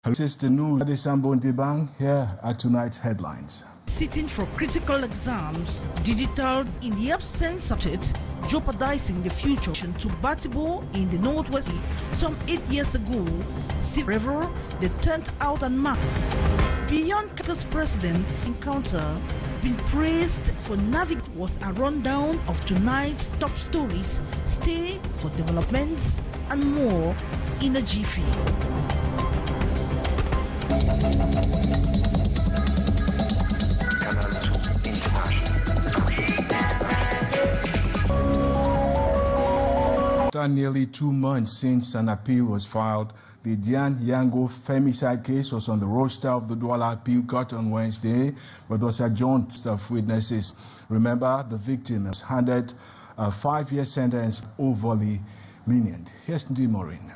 This is the news. Here are tonight's headlines. Sitting for critical exams, digital in the absence of it, jeopardizing the future to Batibo in the Northwest. Some 8 years ago, however, they turned out and marked. Beyond Cliquez president encounter, been praised for navigating was a rundown of tonight's top stories. Stay for developments and more in a jiffy. After nearly 2 months since an appeal was filed, the Dian Yango femicide case was on the roster of the Douala Appeal Court on Wednesday, but was adjourned of witnesses. Remember, the victim was handed a 5-year sentence, overly lenient. Here's Ndi Maureen.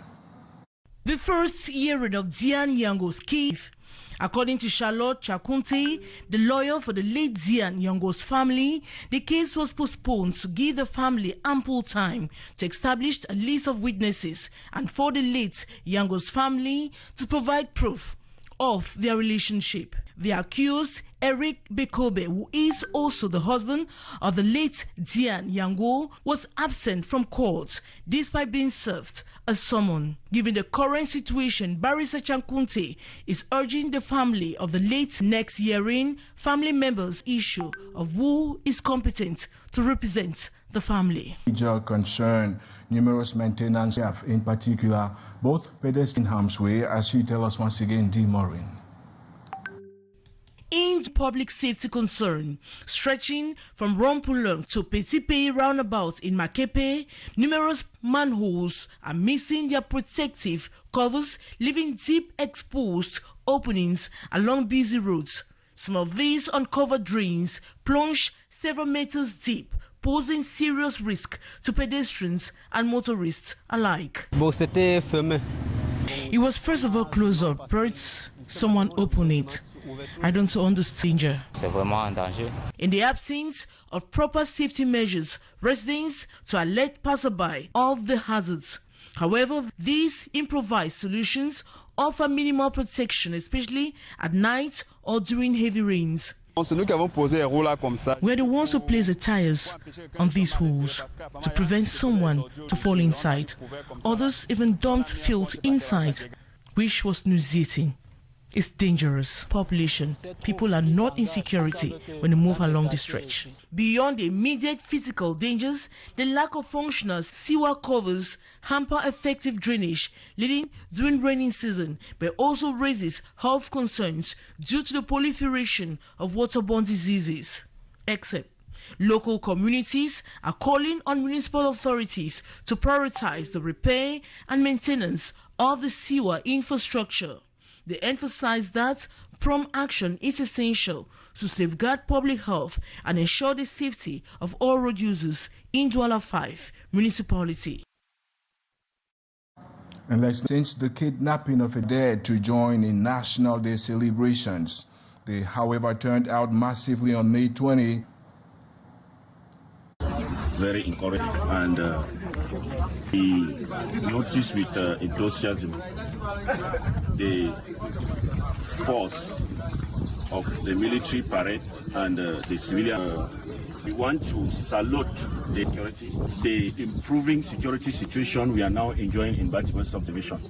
The first hearing of Dian Yango's case, according to Charlotte Chakunte, the lawyer for the late Dian Yango's family, the case was postponed to give the family ample time to establish a list of witnesses and for the late Yango's family to provide proof of their relationship. The accused, Eric Bekobe, who is also the husband of the late Dian Yango, was absent from court despite being served a summon. Given the current situation, Barrister Chankunte is urging the family of the late next hearing family members issue of who is competent to represent the family. Major concern, numerous maintenance staff, in particular, both pedestrian harm's way, as you tell us once again, Ndi Maureen. In public safety concern, stretching from Rompulong to Petipe roundabout in Makepe, numerous manholes are missing their protective covers, leaving deep exposed openings along busy roads. Some of these uncovered drains plunge several meters deep, posing serious risk to pedestrians and motorists alike. It was first of all closed up, but someone opened it. I don't understand. In the absence of proper safety measures, residents to alert passerby of the hazards. However, these improvised solutions offer minimal protection, especially at night or during heavy rains. We're the ones who place the tires on these holes to prevent someone to fall inside. Others even dumped filth inside, which was nauseating. It's dangerous. Population, people are not in security when they move along the stretch. Beyond the immediate physical dangers, the lack of functional sewer covers hamper effective drainage, leading during rainy season, but also raises health concerns due to the proliferation of waterborne diseases. Except local communities are calling on municipal authorities to prioritize the repair and maintenance of the sewer infrastructure. They emphasize that prompt action is essential to safeguard public health and ensure the safety of all road users in Douala 5 municipality. And since the kidnapping of a dead to join in National Day celebrations, they, however, turned out massively on May 20. Very encouraging, and we noticed with enthusiasm the force of the military parade and the civilian. We want to salute the security, the improving security situation we are now enjoying in Batibo subdivision.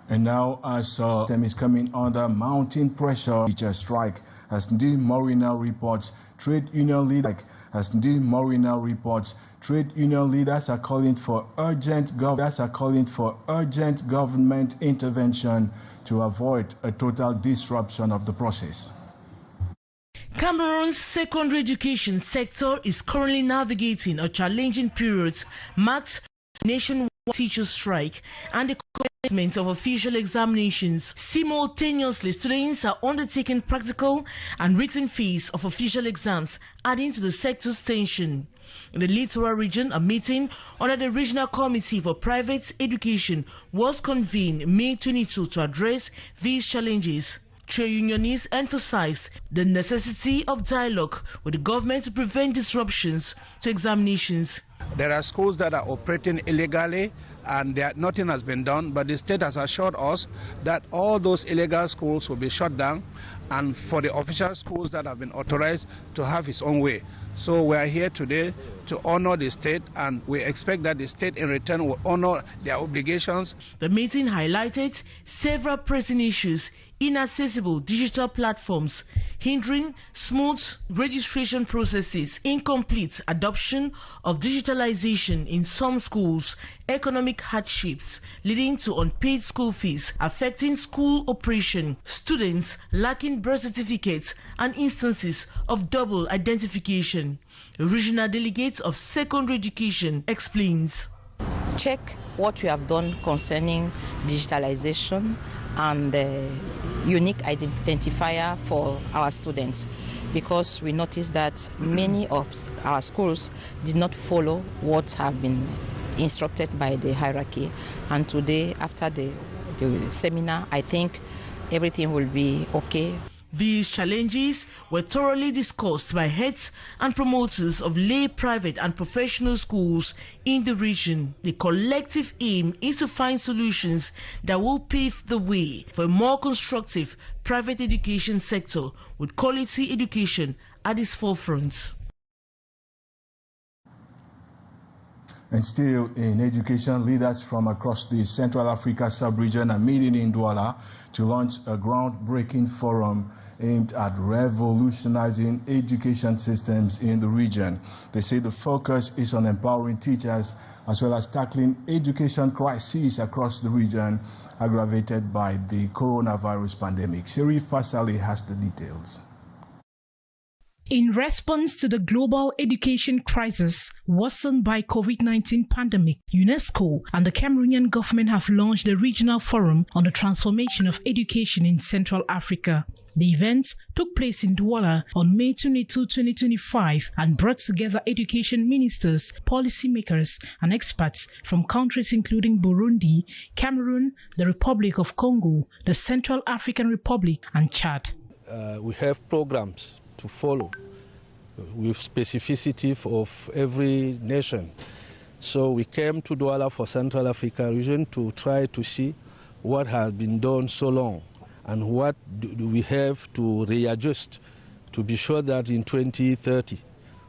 And now, as them is coming under mounting pressure, teacher strike, as Ndi Maureen reports, trade union leaders are calling for urgent government intervention to avoid a total disruption of the process. Cameroon's secondary education sector is currently navigating a challenging period marked nationwide teacher strike and the commencement of official examinations. Simultaneously, students are undertaking practical and written phase of official exams, adding to the sector's tension. In the Littoral region, a meeting under the Regional Committee for Private Education was convened May 22 to address these challenges. Trade unionists emphasize the necessity of dialogue with the government to prevent disruptions to examinations. There are schools that are operating illegally and nothing has been done, but the state has assured us that all those illegal schools will be shut down, and for the official schools that have been authorized to have its own way. So we are here today to honor the state, and we expect that the state in return will honor their obligations. The meeting highlighted several pressing issues: inaccessible digital platforms, hindering smooth registration processes, incomplete adoption of digitalization in some schools, economic hardships leading to unpaid school fees, affecting school operation, students lacking birth certificates, and instances of double identification. The regional delegate of secondary education explains. Check what we have done concerning digitalization and the unique identifier for our students, because we noticed that many of our schools did not follow what have been instructed by the hierarchy. And today, after the seminar, I think everything will be okay. These challenges were thoroughly discussed by heads and promoters of lay, private and professional schools in the region. The collective aim is to find solutions that will pave the way for a more constructive private education sector with quality education at its forefront. And still in education, leaders from across the Central Africa sub-region are meeting in Douala to launch a groundbreaking forum aimed at revolutionizing education systems in the region. They say the focus is on empowering teachers as well as tackling education crises across the region aggravated by the coronavirus pandemic. Sherif Fasali has the details. In response to the global education crisis worsened by COVID-19 pandemic, UNESCO and the Cameroonian government have launched a regional forum on the transformation of education in Central Africa. The event took place in Douala on May 22, 2025 and brought together education ministers, policymakers and experts from countries including Burundi, Cameroon, the Republic of Congo, the Central African Republic and Chad. We have programs to follow with specificity of every nation. So we came to Douala for Central Africa region to try to see what has been done so long and what do we have to readjust to be sure that in 2030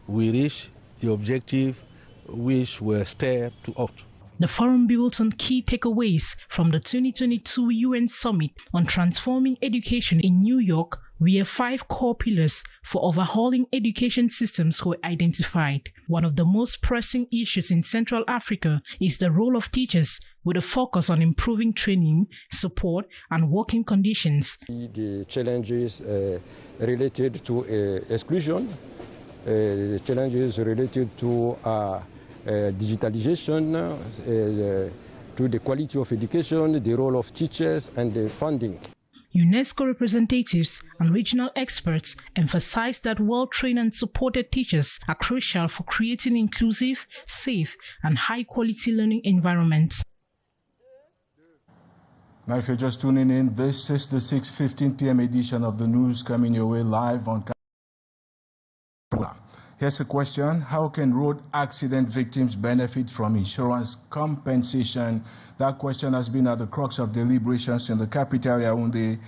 we reach the objective which were stated to us. The forum built on key takeaways from the 2022 UN Summit on Transforming Education in New York, where 5 core pillars for overhauling education systems were identified. One of the most pressing issues in Central Africa is the role of teachers, with a focus on improving training, support, and working conditions. The challenges related to exclusion, the challenges related to digitalization, to the quality of education, the role of teachers, and the funding. UNESCO representatives and regional experts emphasized that well-trained and supported teachers are crucial for creating inclusive, safe, and high-quality learning environments. Now, if you're just tuning in, this is the 6:15 p.m. edition of the news coming your way live on Canal. Here's a question: how can road accident victims benefit from insurance compensation? That question has been at the crux of deliberations in the capital Yaoundé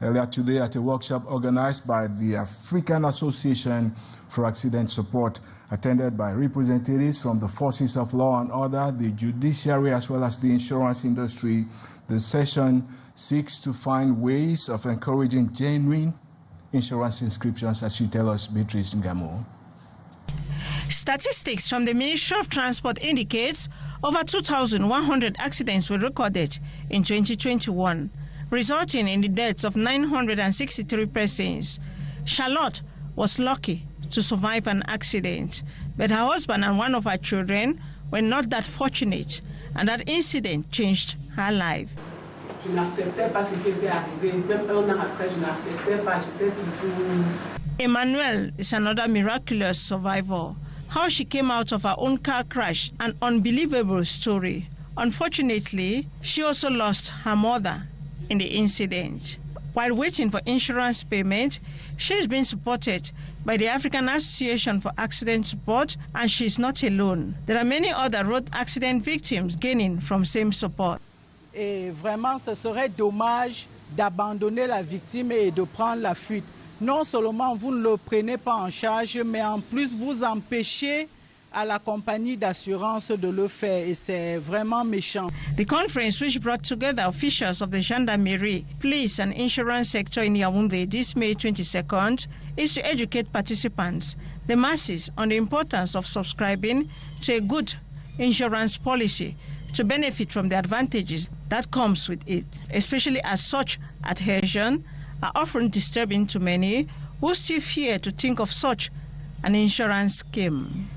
earlier today at a workshop organized by the African Association for Accident Support, attended by representatives from the forces of law and order, the judiciary, as well as the insurance industry. The session seeks to find ways of encouraging genuine insurance inscriptions, as you tell us, Beatrice Ngamo. Statistics from the Ministry of Transport indicates over 2,100 accidents were recorded in 2021, resulting in the deaths of 963 persons. Charlotte was lucky to survive an accident, but her husband and one of her children were not that fortunate, and that incident changed her life. Emmanuel is another miraculous survivor. How she came out of her own car crash, an unbelievable story. Unfortunately, she also lost her mother in the incident. While waiting for insurance payment, she's been supported by the African Association for Accident Support, and she's not alone. There are many other road accident victims gaining from same support. Et vraiment, ce serait dommage d'abandonner la victime et de prendre la fuite. Non seulement vous ne le prenez pas en charge, mais en plus vous empêchez à la compagnie d'assurance de le faire, et c'est vraiment méchant. The conference, which brought together officials of the gendarmerie, police and insurance sector in Yaoundé this May 22nd, is to educate participants, the masses, on the importance of subscribing to a good insurance policy to benefit from the advantages that comes with it, especially as such adhesion are often disturbing to many who still fear to think of such an insurance scheme.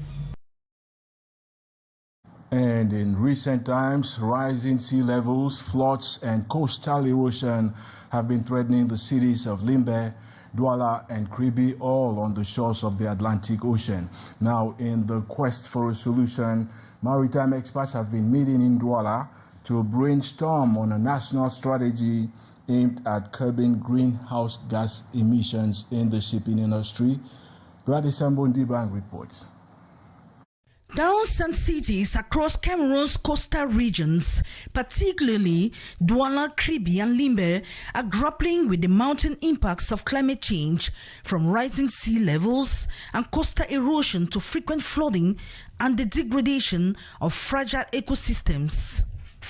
And in recent times, rising sea levels, floods, and coastal erosion have been threatening the cities of Limbe, Douala, and Kribi, all on the shores of the Atlantic Ocean. Now, in the quest for a solution, maritime experts have been meeting in Douala to brainstorm on a national strategy aimed at curbing greenhouse gas emissions in the shipping industry. Gladys Ambondibang reports. Down-south cities across Cameroon's coastal regions, particularly Douala, Kribi, and Limbe, are grappling with the mounting impacts of climate change, from rising sea levels and coastal erosion to frequent flooding and the degradation of fragile ecosystems.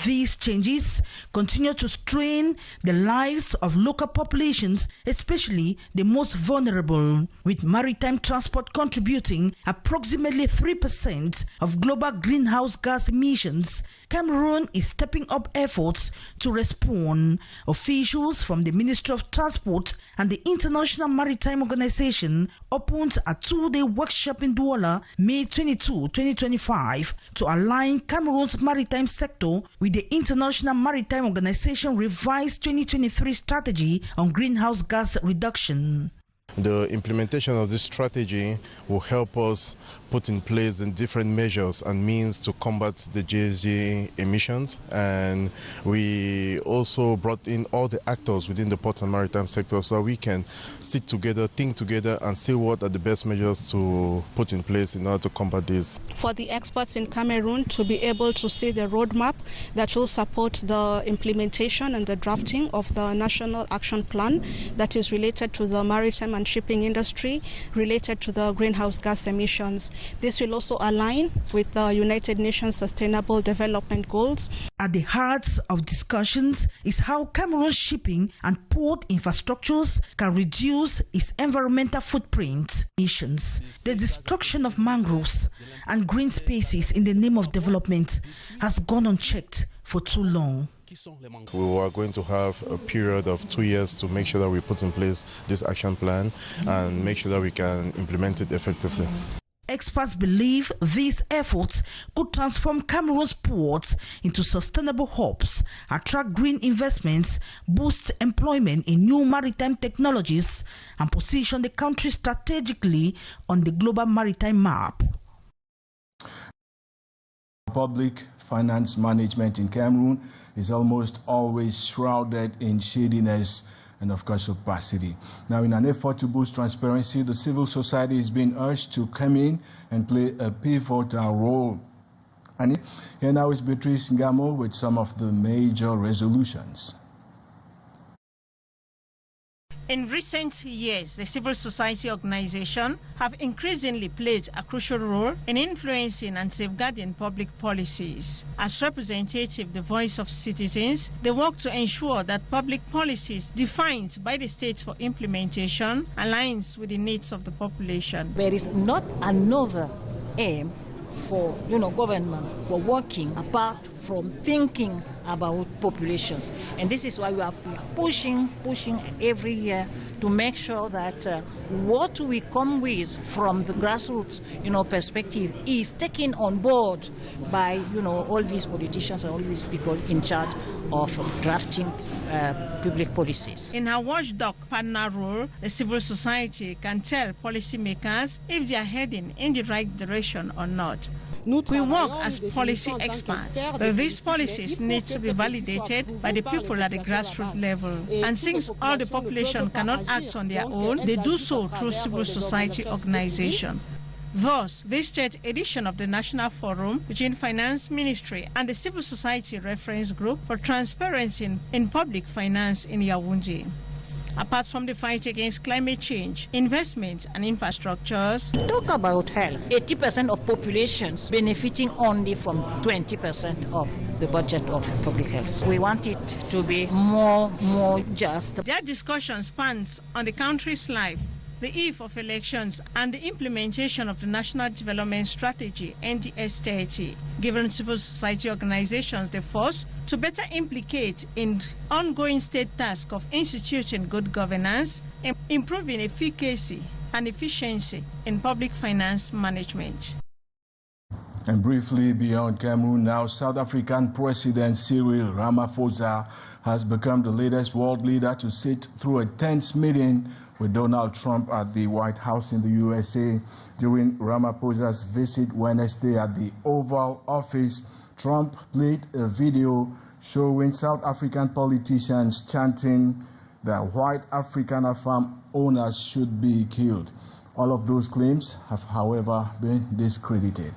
These changes continue to strain the lives of local populations, especially the most vulnerable, with maritime transport contributing approximately 3% of global greenhouse gas emissions. Cameroon is stepping up efforts to respond. Officials from the Ministry of Transport and the International Maritime Organization opened a two-day workshop in Douala, May 22, 2025, to align Cameroon's maritime sector with the International Maritime Organization revised 2023 strategy on greenhouse gas reduction. The implementation of this strategy will help us put in place the different measures and means to combat the GHG emissions, and we also brought in all the actors within the port and maritime sector so we can sit together, think together, and see what are the best measures to put in place in order to combat this. For the experts in Cameroon to be able to see the roadmap that will support the implementation and the drafting of the National Action Plan that is related to the maritime and shipping industry, related to the greenhouse gas emissions. This will also align with the United Nations Sustainable Development Goals. At the heart of discussions is how Cameroon's shipping and port infrastructures can reduce its environmental footprint emissions. The destruction of mangroves and green spaces in the name of development has gone unchecked for too long. We are going to have a period of 2 years to make sure that we put in place this action plan and make sure that we can implement it effectively. Experts believe these efforts could transform Cameroon's ports into sustainable hubs, attract green investments, boost employment in new maritime technologies, and position the country strategically on the global maritime map. Public finance management in Cameroon is almost always shrouded in shadiness and, of course, opacity. Now, in an effort to boost transparency, the civil society is being urged to come in and play a pivotal role. And here now is Beatrice Ngamo with some of the major resolutions. In recent years, the civil society organizations have increasingly played a crucial role in influencing and safeguarding public policies. As representative, the voice of citizens, they work to ensure that public policies defined by the state for implementation aligns with the needs of the population. There is not another aim for government for working apart from thinking about populations, and this is why we are pushing every year to make sure that what we come with from the grassroots perspective is taken on board by all these politicians and all these people in charge of drafting public policies. In her watchdog partner role, the civil society can tell policymakers if they are heading in the right direction or not. We work as policy experts, but these policies need to be validated by the people at the grassroots level. And since all the population cannot act on their own, they do so through civil society organizations. Thus, this third edition of the National Forum between Finance Ministry and the Civil Society Reference Group for Transparency in Public Finance in Yaoundé. Apart from the fight against climate change, investment and infrastructures. Talk about health. 80% of populations benefiting only from 20% of the budget of public health. We want it to be more just. Their discussion spans on the country's life, the eve of elections, and the implementation of the National Development Strategy, NDS 30, giving civil society organizations the force to better implicate in ongoing state task of instituting good governance, improving efficacy and efficiency in public finance management. And briefly beyond Cameroon now, South African President Cyril Ramaphosa has become the latest world leader to sit through a tense meeting with Donald Trump at the White House in the USA. During Ramaphosa's visit Wednesday at the Oval Office, Trump played a video showing South African politicians chanting that white Afrikaner farm owners should be killed. All of those claims have, however, been discredited.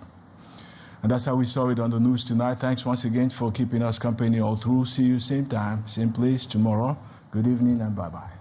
And that's how we saw it on the news tonight. Thanks once again for keeping us company all through. See you same time, same place tomorrow. Good evening and bye-bye.